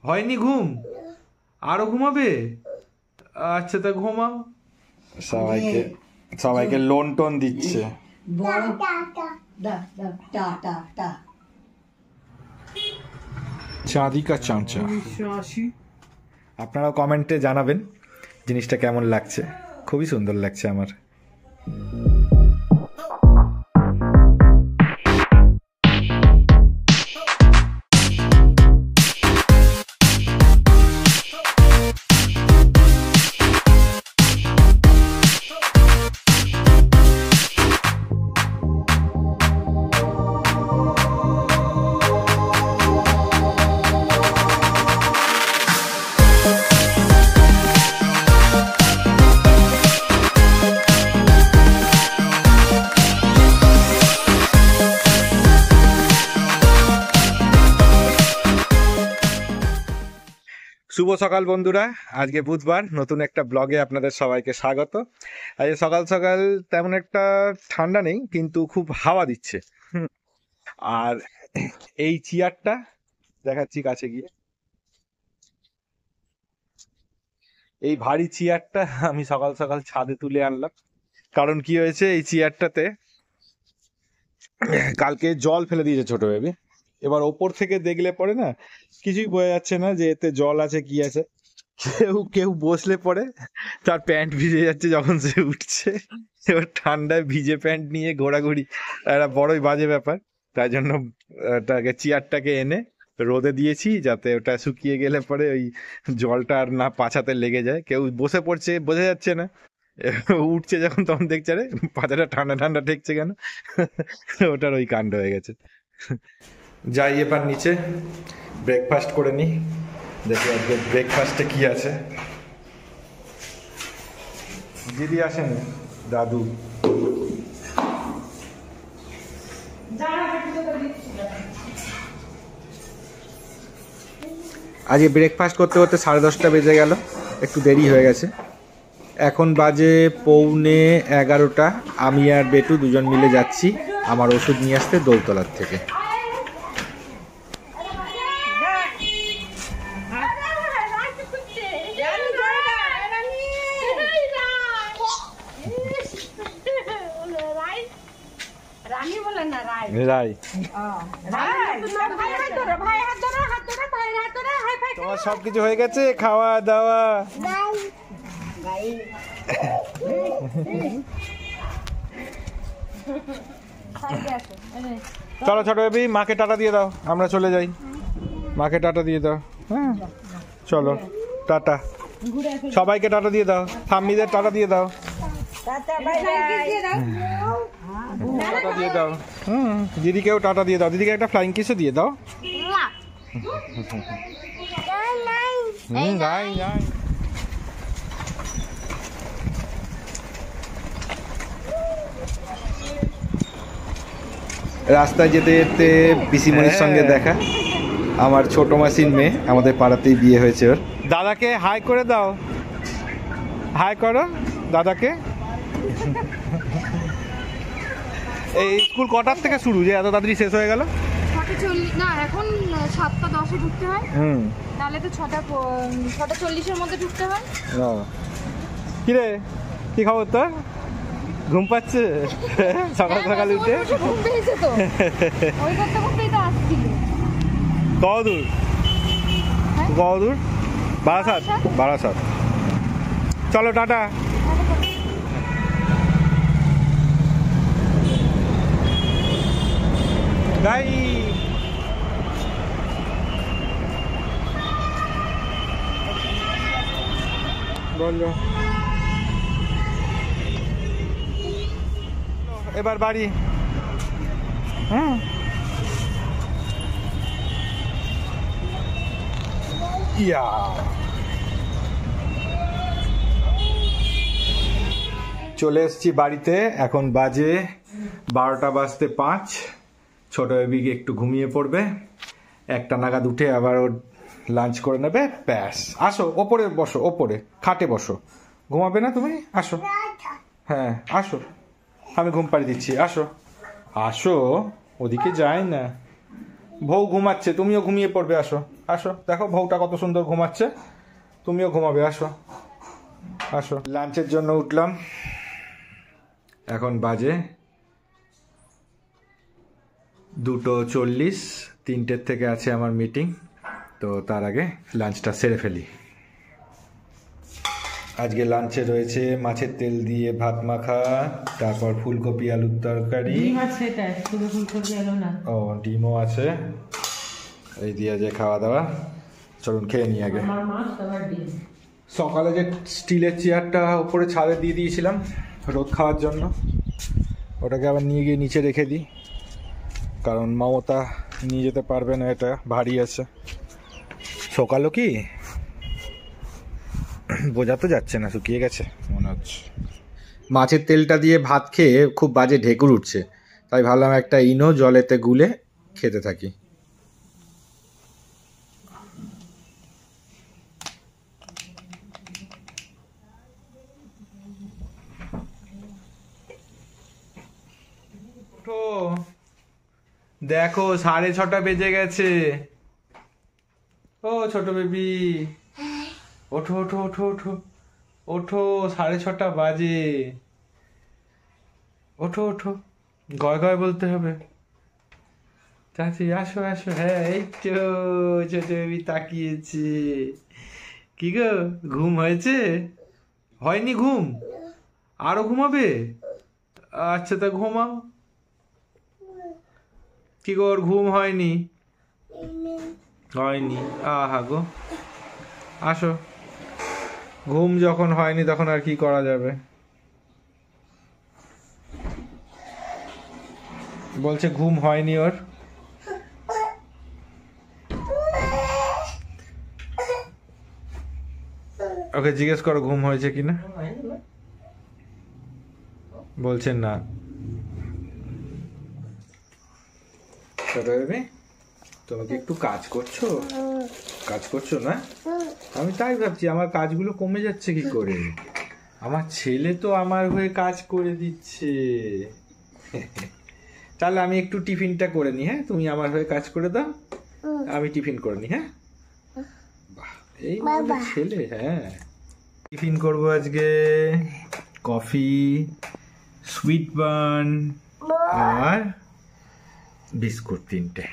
হয়নি ঘুম? আরো ঘুমাবে? আচ্ছা তা ঘুমাও। সবাইকে লোন টোন দিচ্ছে। চাঁদিকা চাঁচা। আপনারাও কমেন্টে জানাবেন জিনিসটা কেমন লাগছে। খুবই সুন্দর লাগছে আমার। শুভ সকাল বন্ধুরা, আজকে বুধবার, নতুন একটা ব্লগে আপনাদের সবাইকে স্বাগত। আজকে সকাল সকাল তেমন একটা ঠান্ডা নেই, কিন্তু খুব হাওয়া দিচ্ছে। আর এই চেয়ারটা দেখাচ্ছি কাছে গিয়ে। এই ভারী চেয়ারটা আমি সকাল সকাল ছাদে তুলে আনলাম। কারণ কি হয়েছে, এই চেয়ারটাতে কালকে জল ফেলে দিয়েছে ছোট বেবি। এবার ওপর থেকে দেখলে পরে না কিছুই বোঝা যাচ্ছে না যে এতে জল আছে কি আছে। কেউ কেউ বসলে পরে তার প্যান্ট ভিজে যাচ্ছে যখন সে উঠছে। এবার ঠান্ডায় ভিজে প্যান্ট নিয়ে ঘোরাঘুরি একটা বড়ই বাজে ব্যাপার। তাই জন্য ওটাকে চেয়ারটাকে এনে রোদে দিয়েছি, যাতে ওটা শুকিয়ে গেলে পরে ওই জলটা আর না পাছাতে লেগে যায়। কেউ বসে পড়ছে বোঝা যাচ্ছে না, উঠছে যখন তখন দেখছে রে পাছাটা ঠান্ডা ঠান্ডা ঠেকছে কেন। ওটার ওই কাণ্ড হয়ে গেছে। যাই এবার নিচে ব্রেকফাস্ট করে নিই, দেখি আজকে ব্রেকফাস্টে কি আছে। দিদি আসেন, দাদু। আজকে ব্রেকফাস্ট করতে করতে 10:30 বেজে গেল, একটু দেরি হয়ে গেছে। এখন বাজে 11:45। আমি আর বেটু দুজন মিলে যাচ্ছি আমার ওষুধ নিয়ে আসতে দোলতলার থেকে। তোমার সবকিছু হয়ে গেছে, খাওয়া দাওয়া। চলো ছোট বেবি, মাকে টাটা দিয়ে দাও, আমরা চলে যাই। মাকে টাটা দিয়ে দাও। হ্যাঁ চলো টাটা, সবাইকে টাটা দিয়ে দাও, ঠাম্মিদের টাটা দিয়ে দাও, টাটা দিয়ে দাও। দিদিকেও টাটা দিয়ে দাও, দিদিকে একটা ফ্লাইং কিসও দিয়ে দাও। রাস্তায় যেতে যেতে পিসিমণির সঙ্গে দেখা, আমার ছোট মাসির মেয়ে, আমাদের পাড়াতেই বিয়ে হয়েছে ওর। দাদাকে হাই করে দাও, হাই করো দাদাকে। এই স্কুল কটার থেকে শুরু যে এত তাড়াতাড়ি শেষ হয়ে গেল? না, এখন 7:10-এ ঢুকতে হয়। তাহলে তো 6:40-এর মধ্যে ঢুকতে হয়। কিরে কি খবর তোর? ঘুম পাচ্ছে সকাল সকাল উঠে? ঘুম পেয়েছে তো, ওই করতে করতেই তো আসছি। কতদূর? কতদূর? বারাসাত। চলো টাটা। গাই বলো, এবার বাড়ি। ইয়া চলে এসছি বাড়িতে। এখন বাজে 12:05। ছোট বেবিকে একটু ঘুমিয়ে পড়বে, 1টা নাগাদ উঠে আবার ওর লাঞ্চ করে নেবে, ব্যাস। আসো ওপরে বসো, ওপরে খাটে বসো। ঘুমাবে না তুমি? আসো, হ্যাঁ আসো, আমি ঘুম পাড়িয়ে দিচ্ছি। আসো আসো, ওদিকে যায় না, বউ ঘুমাচ্ছে, তুমিও ঘুমিয়ে পড়বে। আসো। আসো দেখো বউটা কত সুন্দর ঘুমাচ্ছে, তুমিও ঘুমাবে, আসো আসো। লাঞ্চের জন্য উঠলাম, এখন বাজে 2:40, 3টের থেকে আছে আমার মিটিং, তো তার আগে লাঞ্চটা সেরে ফেলি। আজকে লাঞ্চে রয়েছে মাছের তেল দিয়ে ভাত মাখা, তারপর ফুলকপি আলুর তরকারি, ও ডিমও আছে, এই দিয়ে যে খাওয়া দাওয়া। চলুন খেয়ে নিই আগে। সকালে যে স্টিলের চেয়ারটা উপরে ছাদে দিয়ে দিয়েছিলাম রোদ খাওয়ার জন্য, ওটাকে আবার নিয়ে গিয়ে নিচে রেখে দিই, কারণ মমতা নিয়ে যেতে পারবে না, এটা ভারী আছে। সকালও কি বোঝা তো যাচ্ছে না, শুকিয়ে গেছে মনে হচ্ছে। মাছের তেলটা দিয়ে ভাত খেয়ে খুব বাজে ঢেকুর উঠছে, তাই ভাবলাম একটা ইনো জলেতে গুলে খেতে থাকি। দেখো 6:30 বেজে গেছে। ও ছোট বেবি, ওঠো ওঠো ওঠো ওঠো ওঠো, 6:30 বাজে, ওঠো ওঠো, গয় গয় বলতে হবে। চাচি আসো আসো, হ্যাঁ এই তো ছোট বেবি তাকিয়েছে। কি গো ঘুম হয়েছে? হয়নি ঘুম? আরো ঘুমাবে? আচ্ছা তা ঘুমাও। কি গো ওর ঘুম হয়নি? হয়নি, আহা গো, আসো। ঘুম যখন হয়নি তখন আর কি করা যাবে। বলছে ঘুম হয়নি ওর। ওকে জিজ্ঞেস করো ঘুম হয়েছে কিনা। বলছেন না। ছোট বেবি, তুমি কি একটু কাজ করছো? কাজ করছো না? আমি তাই ভাবছি আমার কাজগুলো কমে যাচ্ছে কি করে। আমার ছেলে তো আমার হয়ে কাজ করে দিচ্ছে। তাহলে আমি একটু টিফিনটা করে নিই, হ্যাঁ তুমি আমার হয়ে কাজ করে দাও, আমি টিফিন করে নিই। হ্যাঁ বাহ, এই আমাদের ছেলে। হ্যাঁ টিফিন করবো আজকে, কফি, সুইট বার্ন আর বিস্কুট 3টে।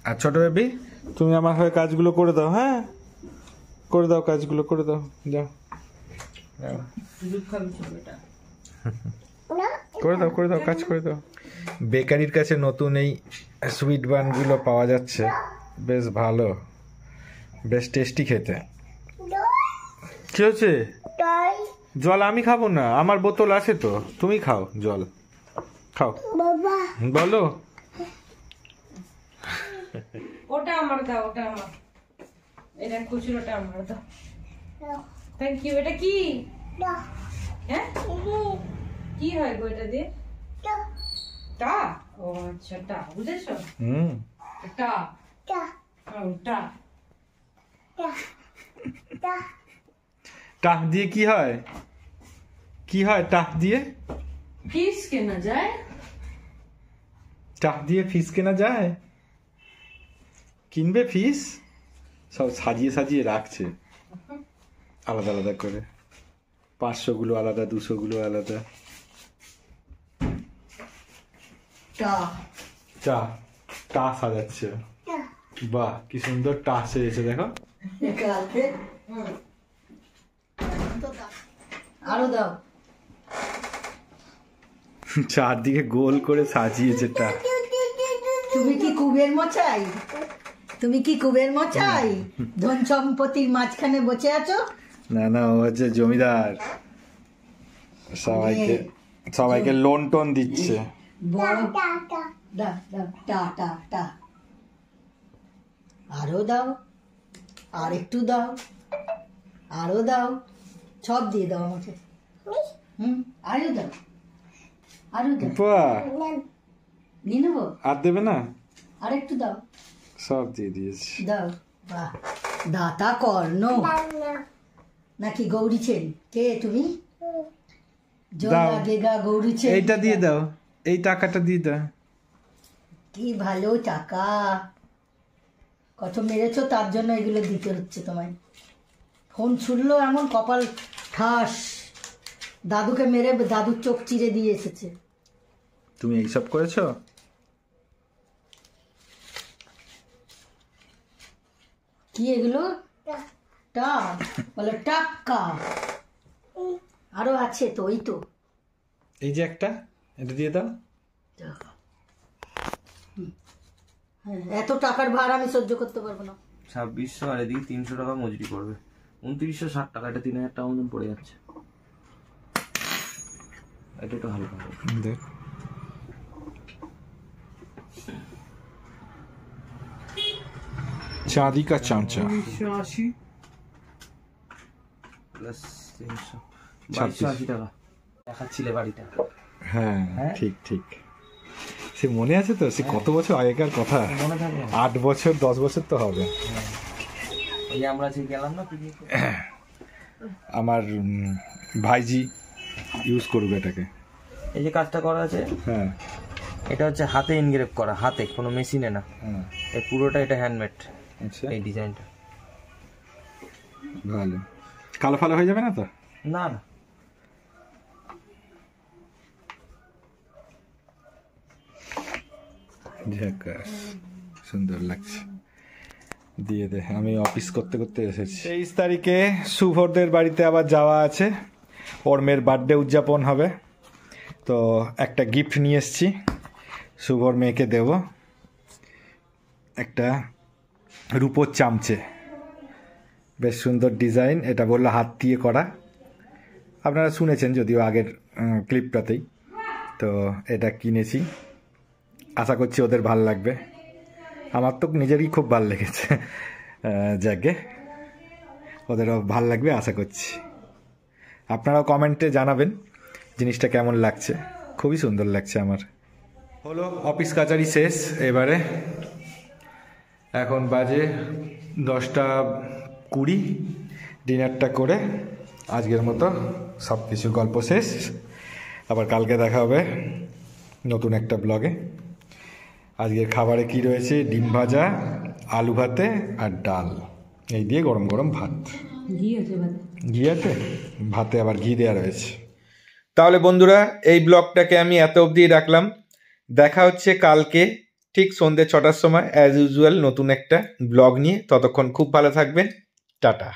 আর ছোট বেবি তুমি আমার হয়ে কাজগুলো করে দাও, হ্যাঁ করে দাও, কাজগুলো করে দাও, যাও করে দাও করে দাও, কাজ করে দাও। বেকারির কাছে নতুন এই সুইট বানগুলো পাওয়া যাচ্ছে, বেশ ভালো, বেশ টেস্টি খেতে। কি হচ্ছে? জল আমি খাবো না, আমার বোতল আছে তো, তুমি খাও জল, খাও। বলো ওটা আমার দাও, ওটা আমার, এটা খুচরোটা আমার দাও। Thank you. এটা কি? হ্যাঁ কি হয় গো এটা দিয়ে? টা? ও আচ্ছা, টা বুঝেছো? টা টা টাহ দিয়ে কি হয়? কি হয় টাহ দিয়ে? ফিস কেনা যায়। টাহ দিয়ে ফিস কেনা যায়? কিনবে ফিস? সব সাজিয়ে সাজিয়ে রাখছে আলাদা আলাদা করে, 500 গুলো আলাদা, 200 গুলো আলাদা। টা টা সাজাচ্ছে, বাহ কি সুন্দর টা সেজেছে দেখো। আরো দাও। চারদিকে গোল করে সাজিয়েছে টা। তুমি কি কুবের মশাই? তুমি কি কুবের মশাই? ধন সম্পত্তির মাঝখানে বসে আছো? না না, ও হচ্ছে জমিদার, সবাইকে সবাইকে লোন টোন দিচ্ছে। বড় দা দা টা টা টা। আরো দাও, আর একটু দাও, আরো দাও, সব দিয়ে দাও আমাকে। আরো দাও, আরো দাও। বাহ, নিয়ে নেবো? আর দেবে না? আর একটু দাও। সব দিয়ে দিয়েছি। দাও। বাহ, দাতা কর্ণ নাকি গৌরী চেন? কে তুমি? জল দাও। লাগেগা গৌরী চেন। এইটা দিয়ে দাও, এই টাকাটা দিয়ে দাও। কি ভালো টাকা, কত মেরেছো তার জন্য এগুলো দিতে হচ্ছে তোমায়। ফোন ছুড়লো এমন কপাল ঠাস, দাদুকে মেরে দাদুর চোখ চিরে দিয়ে এসেছে। তুমি এইসব করেছো? কি এগুলো? টাক বলে টাক্কা। আরো আছে তো, ওই তো এই যে একটা, এটা দিয়ে দাও। হ্যাঁ, এত টাকার ভার আমি সহ্য করতে পারবো না। 2600 আর এদিকে 300 টাকা মজুরি পড়বে, 2960 টাকা। এটা 3000 টাকা মতন পড়ে যাচ্ছে। এটা একটু হালকা হবে। দেখ, চাঁদি কা চামচা। 1980 প্লাস 300, 2280 টাকা দেখাচ্ছিলে বাড়িটা। হ্যাঁ ঠিক ঠিক, সে মনে আছে তো? সে কত বছর আগেকার কথা, মনে থাকে? 8 বছর 10 বছর তো হবে। ওই যে আমরা যে গেলাম না পিকনিক, আমার ভাইজি ইউজ করবে এটাকে। এই যে কাজটা করা আছে, হ্যাঁ এটা হচ্ছে হাতে ইনগ্রেভ করা, হাতে, কোনো মেশিনে না। হ্যাঁ, এই পুরোটা এটা হ্যান্ডমেড, আচ্ছা এই ডিজাইনটা। ভালো। কালো ফালো হয়ে যাবে না তো? না না, ঝাকাস, সুন্দর লাগছে। দিয়ে দে, আমি অফিস করতে করতে এসেছি। 23 তারিখে শুভরদের বাড়িতে আবার যাওয়া আছে, ওর মেয়ের বার্থডে উদযাপন হবে। তো একটা গিফট নিয়ে এসেছি, শুভর মেয়েকে দেব একটা রূপোর চামচে, বেশ সুন্দর ডিজাইন। এটা বললো হাত দিয়ে করা, আপনারা শুনেছেন যদিও আগের ক্লিপটাতেই। তো এটা কিনেছি, আশা করছি ওদের ভাল লাগবে। আমার তো নিজেরই খুব ভাল লেগেছে, যাকে ওদেরও ভাল লাগবে আশা করছি। আপনারাও কমেন্টে জানাবেন জিনিসটা কেমন লাগছে, খুবই সুন্দর লাগছে আমার। হলো অফিস কাচারি শেষ, এবারে এখন বাজে 10:20, ডিনারটা করে আজকের মতো সব কিছু গল্প শেষ। আবার কালকে দেখা হবে নতুন একটা ব্লগে। আজকের খাবারে কি রয়েছে? ডিম ভাজা, আলু ভাতে আর ডাল, এই দিয়ে গরম গরম ভাত। ঘি আছে ভাতে? ঘি আছে ভাতে, আবার ঘি দেওয়া রয়েছে। তাহলে বন্ধুরা, এই ব্লগটাকে আমি এত অবধি রাখলাম। দেখা হচ্ছে কালকে ঠিক সন্ধ্যে 6টার সময় অ্যাজ ইউজুয়াল নতুন একটা ব্লগ নিয়ে। ততক্ষণ খুব ভালো থাকবেন, টাটা।